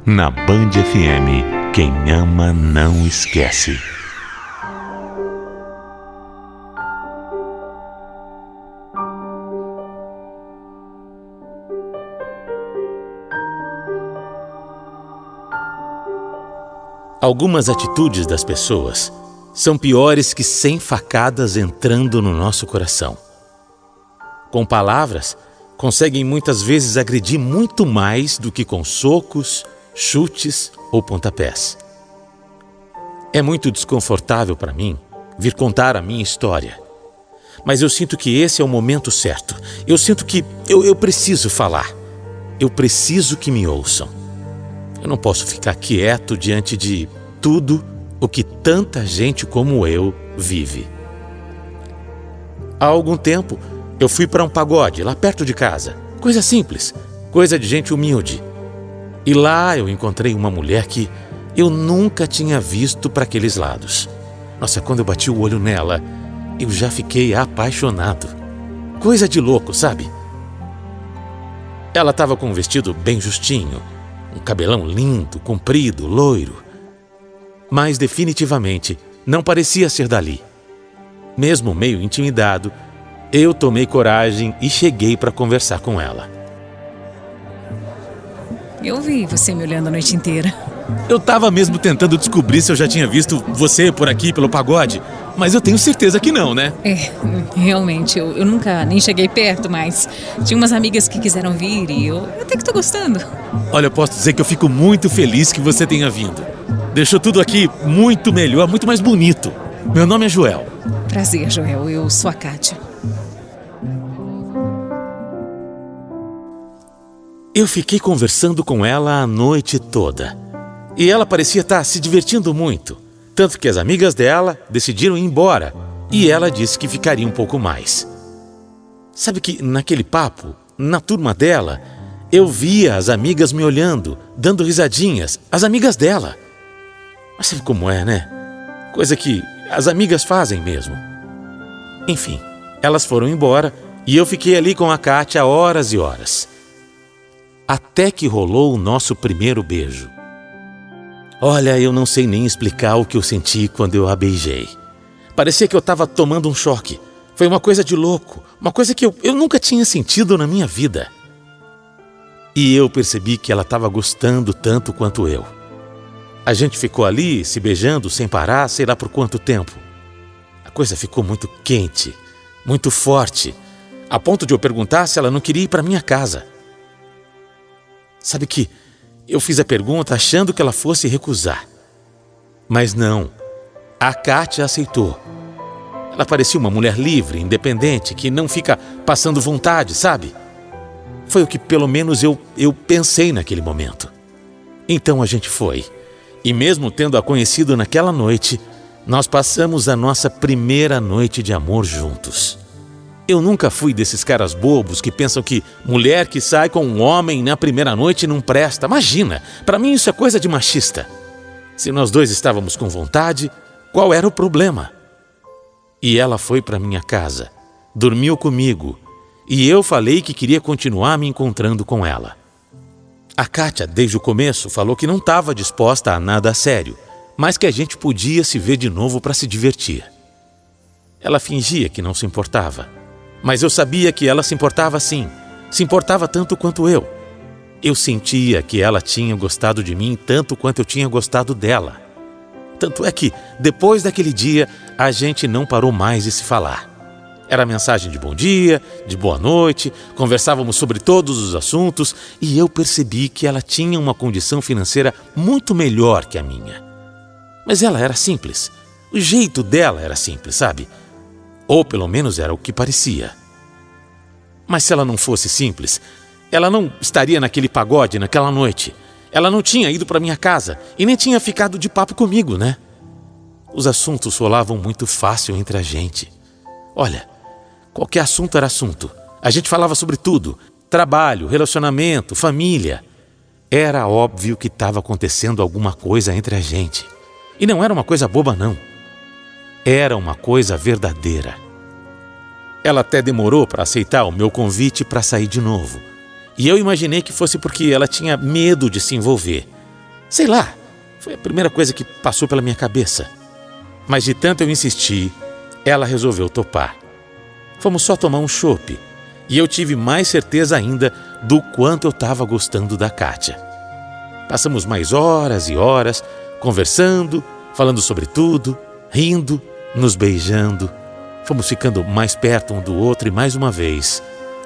Na Band FM, quem ama não esquece. Algumas atitudes das pessoas são piores que 100 facadas entrando no nosso coração. Com palavras, conseguem muitas vezes agredir muito mais do que com socos, chutes ou pontapés. É muito desconfortável para mim vir contar a minha história, mas eu sinto que esse é o momento certo. Eu sinto que eu preciso falar. Eu preciso que me ouçam. Eu não posso ficar quieto diante de tudo o que tanta gente como eu vive. Há algum tempo, eu fui para um pagode lá perto de casa. Coisa simples, coisa de gente humilde. E lá eu encontrei uma mulher que eu nunca tinha visto para aqueles lados. Nossa, quando eu bati o olho nela, eu já fiquei apaixonado. Coisa de louco, sabe? Ela estava com um vestido bem justinho, um cabelão lindo, comprido, loiro. Mas definitivamente não parecia ser dali. Mesmo meio intimidado, eu tomei coragem e cheguei para conversar com ela. Eu vi você me olhando a noite inteira. Eu estava mesmo tentando descobrir se eu já tinha visto você por aqui pelo pagode, mas eu tenho certeza que não, né? Realmente, eu nunca nem cheguei perto, mas tinha umas amigas que quiseram vir e eu até que tô gostando. Olha, eu posso dizer que eu fico muito feliz que você tenha vindo. Deixou tudo aqui muito melhor, muito mais bonito. Meu nome é Joel. Prazer, Joel. Eu sou a Kátia. Eu fiquei conversando com ela a noite toda. E ela parecia estar se divertindo muito. Tanto que as amigas dela decidiram ir embora. E ela disse que ficaria um pouco mais. Sabe que naquele papo, na turma dela, eu via as amigas me olhando, dando risadinhas. As amigas dela. Mas sabe como é, né? Coisa que as amigas fazem mesmo. Enfim, elas foram embora e eu fiquei ali com a Kátia horas e horas. Até que rolou o nosso primeiro beijo. Olha, eu não sei nem explicar o que eu senti quando eu a beijei. Parecia que eu estava tomando um choque. Foi uma coisa de louco, uma coisa que eu nunca tinha sentido na minha vida. E eu percebi que ela estava gostando tanto quanto eu. A gente ficou ali se beijando sem parar, sei lá por quanto tempo. A coisa ficou muito quente, muito forte, a ponto de eu perguntar se ela não queria ir para minha casa. Sabe que eu fiz a pergunta achando que ela fosse recusar. Mas não, a Kátia aceitou. Ela parecia uma mulher livre, independente, que não fica passando vontade, sabe? Foi o que pelo menos eu pensei naquele momento. Então a gente foi. E mesmo tendo a conhecido naquela noite, nós passamos a nossa primeira noite de amor juntos. Eu nunca fui desses caras bobos que pensam que mulher que sai com um homem na primeira noite não presta. Imagina, para mim isso é coisa de machista. Se nós dois estávamos com vontade, qual era o problema? E ela foi para minha casa, dormiu comigo, e eu falei que queria continuar me encontrando com ela. A Kátia, desde o começo, falou que não estava disposta a nada a sério, mas que a gente podia se ver de novo para se divertir. Ela fingia que não se importava, mas eu sabia que ela se importava sim, se importava tanto quanto eu. Eu sentia que ela tinha gostado de mim tanto quanto eu tinha gostado dela. Tanto é que, depois daquele dia, a gente não parou mais de se falar. Era mensagem de bom dia, de boa noite, conversávamos sobre todos os assuntos e eu percebi que ela tinha uma condição financeira muito melhor que a minha. Mas ela era simples, o jeito dela era simples, sabe? Ou pelo menos era o que parecia. Mas se ela não fosse simples, ela não estaria naquele pagode naquela noite. Ela não tinha ido para minha casa e nem tinha ficado de papo comigo, né? Os assuntos rolavam muito fácil entre a gente. Olha, qualquer assunto era assunto. A gente falava sobre tudo. Trabalho, relacionamento, família. Era óbvio que estava acontecendo alguma coisa entre a gente. E não era uma coisa boba, não. Era uma coisa verdadeira. Ela até demorou para aceitar o meu convite para sair de novo. E eu imaginei que fosse porque ela tinha medo de se envolver. Sei lá, foi a primeira coisa que passou pela minha cabeça. Mas de tanto eu insistir, ela resolveu topar. Fomos só tomar um chopp e eu tive mais certeza ainda do quanto eu estava gostando da Kátia. Passamos mais horas e horas conversando, falando sobre tudo, rindo, nos beijando. Fomos ficando mais perto um do outro e mais uma vez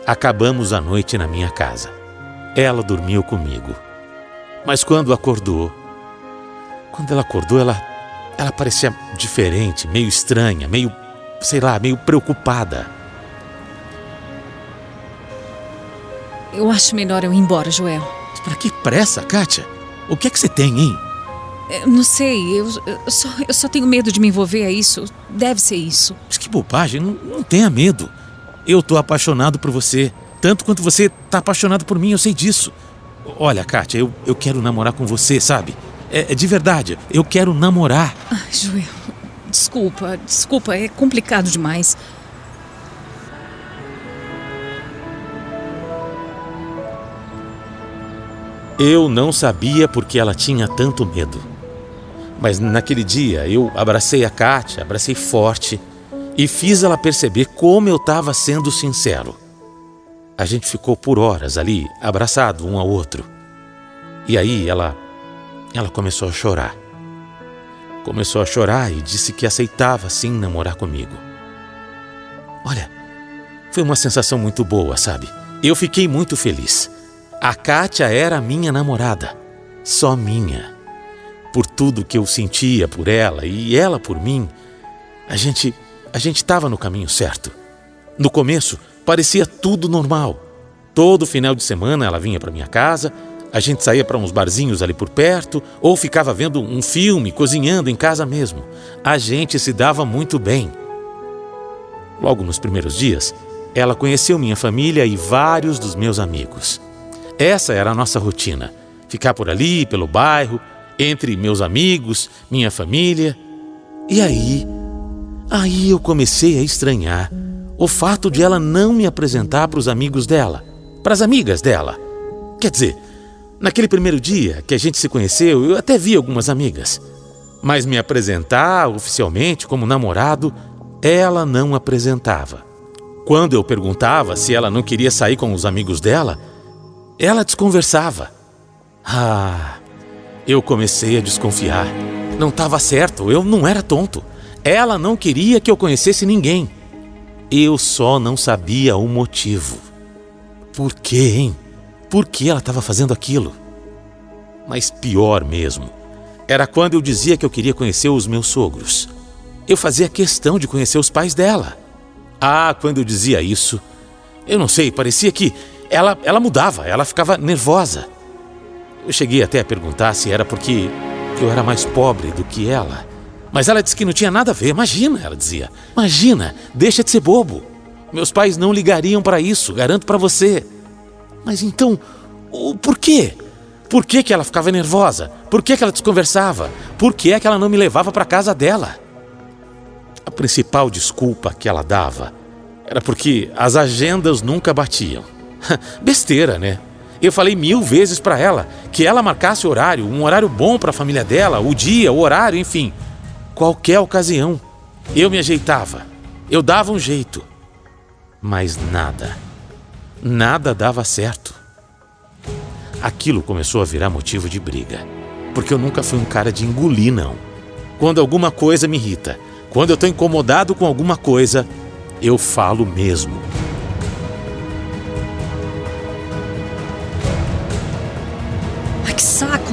acabamos a noite na minha casa. Ela dormiu comigo. Mas quando ela acordou, ela parecia diferente, meio estranha, meio preocupada. Eu acho melhor eu ir embora, Joel. Mas pra que pressa, Kátia? O que é que você tem, hein? Eu não sei, eu só tenho medo de me envolver a isso. Deve ser isso. Mas que bobagem, não tenha medo. Eu tô apaixonado por você, tanto quanto você tá apaixonado por mim, eu sei disso. Olha, Kátia, eu quero namorar com você, sabe? É de verdade, eu quero namorar. Ai, Joel, desculpa, é complicado demais. Eu não sabia por que ela tinha tanto medo. Mas naquele dia eu abracei a Kátia, abracei forte e fiz ela perceber como eu estava sendo sincero. A gente ficou por horas ali, abraçado um ao outro. E aí ela começou a chorar. Começou a chorar e disse que aceitava sim namorar comigo. Olha, foi uma sensação muito boa, sabe? Eu fiquei muito feliz. A Kátia era a minha namorada, só minha. Por tudo que eu sentia por ela e ela por mim, a gente estava no caminho certo. No começo, parecia tudo normal. Todo final de semana ela vinha para minha casa, a gente saía para uns barzinhos ali por perto, ou ficava vendo um filme, cozinhando em casa mesmo. A gente se dava muito bem. Logo nos primeiros dias, ela conheceu minha família e vários dos meus amigos. Essa era a nossa rotina, ficar por ali, pelo bairro, entre meus amigos, minha família. E aí eu comecei a estranhar o fato de ela não me apresentar para os amigos dela, para as amigas dela. Quer dizer, naquele primeiro dia que a gente se conheceu, eu até vi algumas amigas. Mas me apresentar oficialmente como namorado, ela não apresentava. Quando eu perguntava se ela não queria sair com os amigos dela, ela desconversava. Eu comecei a desconfiar. Não estava certo, eu não era tonto. Ela não queria que eu conhecesse ninguém. Eu só não sabia o motivo. Por quê, hein? Por que ela estava fazendo aquilo? Mas pior mesmo, era quando eu dizia que eu queria conhecer os meus sogros. Eu fazia questão de conhecer os pais dela. Quando eu dizia isso, eu não sei, parecia que ela mudava, ela ficava nervosa. Eu cheguei até a perguntar se era porque eu era mais pobre do que ela. Mas ela disse que não tinha nada a ver. Imagina, ela dizia. Imagina, deixa de ser bobo. Meus pais não ligariam para isso, garanto para você. Mas então, por quê? Por que ela ficava nervosa? Por que ela desconversava? Por que é que ela não me levava para casa dela? A principal desculpa que ela dava era porque as agendas nunca batiam. Besteira, né? Eu falei 1000 vezes para ela que ela marcasse horário, um horário bom para a família dela, o dia, o horário, enfim. Qualquer ocasião. Eu me ajeitava. Eu dava um jeito. Mas nada dava certo. Aquilo começou a virar motivo de briga. Porque eu nunca fui um cara de engolir, não. Quando alguma coisa me irrita, quando eu tô incomodado com alguma coisa, eu falo mesmo.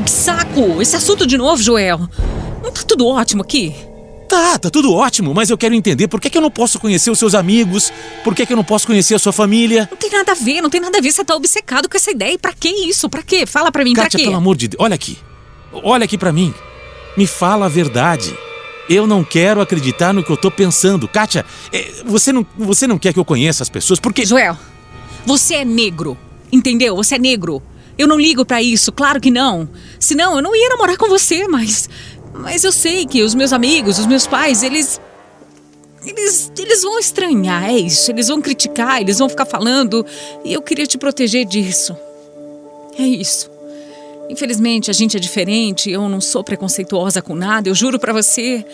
Que saco! Esse assunto de novo, Joel. Não tá tudo ótimo aqui? Tá tudo ótimo, mas eu quero entender por que eu não posso conhecer os seus amigos, por que eu não posso conhecer a sua família. Não tem nada a ver, você tá obcecado com essa ideia. E pra que isso? Pra quê? Fala pra mim, Kátia, pra quê? pelo amor de Deus, olha aqui pra mim. Me fala a verdade. Eu não quero acreditar no que eu tô pensando. Kátia, você não quer que eu conheça as pessoas porque... Joel, você é negro, entendeu? Você é negro. Eu não ligo pra isso, claro que não. Senão eu não ia namorar com você, mas eu sei que os meus amigos, os meus pais, eles vão estranhar, é isso. Eles vão criticar, eles vão ficar falando. E eu queria te proteger disso. É isso. Infelizmente, a gente é diferente, eu não sou preconceituosa com nada, eu juro pra você.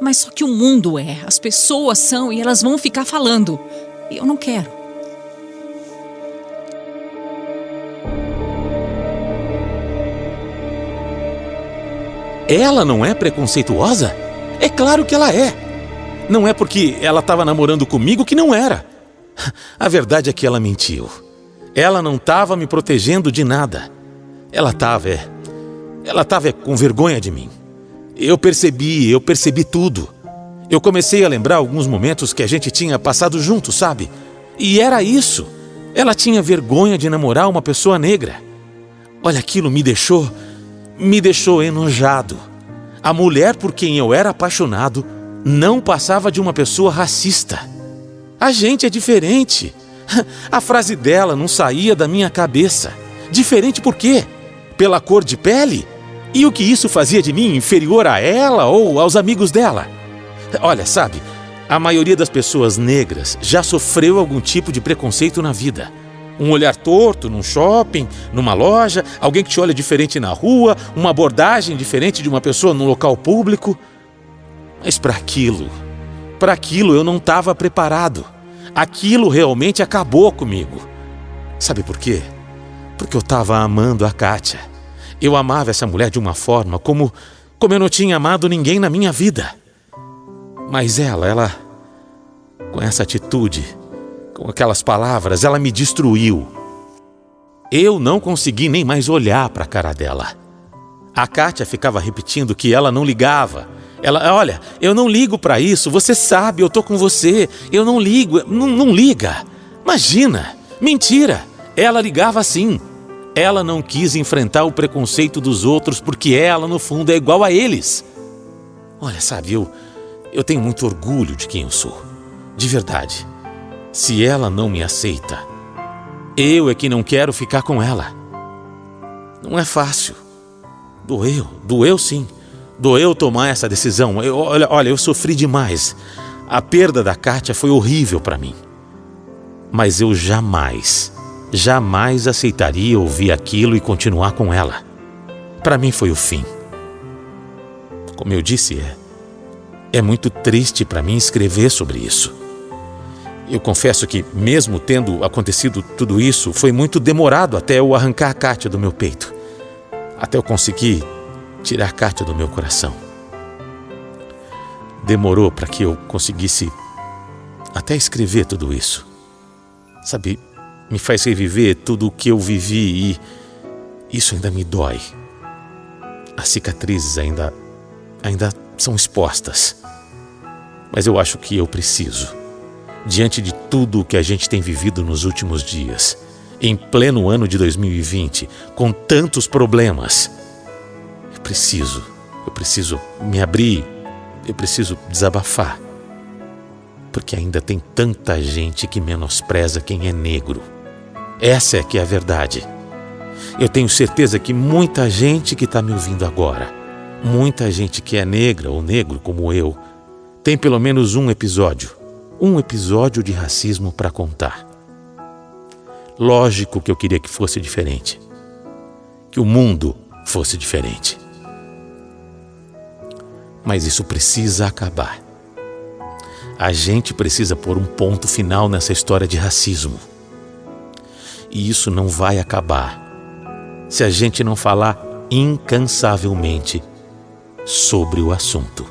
Mas só que o mundo é, as pessoas são e elas vão ficar falando. E eu não quero. Ela não é preconceituosa? É claro que ela é. Não é porque ela estava namorando comigo que não era. A verdade é que ela mentiu. Ela não estava me protegendo de nada. Ela estava com vergonha de mim. Eu percebi tudo. Eu comecei a lembrar alguns momentos que a gente tinha passado juntos, sabe? E era isso. Ela tinha vergonha de namorar uma pessoa negra. Olha, aquilo me deixou enojado. A mulher por quem eu era apaixonado não passava de uma pessoa racista. A gente é diferente. A frase dela não saía da minha cabeça. Diferente por quê? Pela cor de pele? E o que isso fazia de mim inferior a ela ou aos amigos dela? Olha, sabe, a maioria das pessoas negras já sofreu algum tipo de preconceito na vida. Um olhar torto num shopping, numa loja, alguém que te olha diferente na rua, uma abordagem diferente de uma pessoa num local público. Mas para aquilo eu não estava preparado. Aquilo realmente acabou comigo. Sabe por quê? Porque eu estava amando a Kátia. Eu amava essa mulher de uma forma como eu não tinha amado ninguém na minha vida. Mas ela, com essa atitude, com aquelas palavras, ela me destruiu. Eu não consegui nem mais olhar para a cara dela. A Kátia ficava repetindo que ela não ligava. Ela, olha, eu não ligo para isso, você sabe, eu tô com você, eu não ligo, não liga. Imagina, mentira, ela ligava sim. Ela não quis enfrentar o preconceito dos outros porque ela, no fundo, é igual a eles. Olha, sabe, eu tenho muito orgulho de quem eu sou, de verdade. Se ela não me aceita, eu é que não quero ficar com ela. Não é fácil. Doeu sim. Doeu tomar essa decisão. Olha, eu sofri demais. A perda da Kátia foi horrível para mim. Mas eu jamais aceitaria ouvir aquilo e continuar com ela. Para mim foi o fim. Como eu disse, é muito triste para mim escrever sobre isso. Eu confesso que, mesmo tendo acontecido tudo isso, foi muito demorado até eu arrancar a Kátia do meu peito. Até eu conseguir tirar a Kátia do meu coração. Demorou para que eu conseguisse até escrever tudo isso. Sabe, me faz reviver tudo o que eu vivi e isso ainda me dói. As cicatrizes ainda são expostas. Mas eu acho que eu preciso, diante de tudo o que a gente tem vivido nos últimos dias, em pleno ano de 2020, com tantos problemas, eu preciso me abrir, eu preciso desabafar. Porque ainda tem tanta gente que menospreza quem é negro. Essa é que é a verdade. Eu tenho certeza que muita gente que está me ouvindo agora, muita gente que é negra ou negro como eu, tem pelo menos um episódio de racismo para contar. Lógico que eu queria que fosse diferente. Que o mundo fosse diferente. Mas isso precisa acabar. A gente precisa pôr um ponto final nessa história de racismo. E isso não vai acabar se a gente não falar incansavelmente sobre o assunto.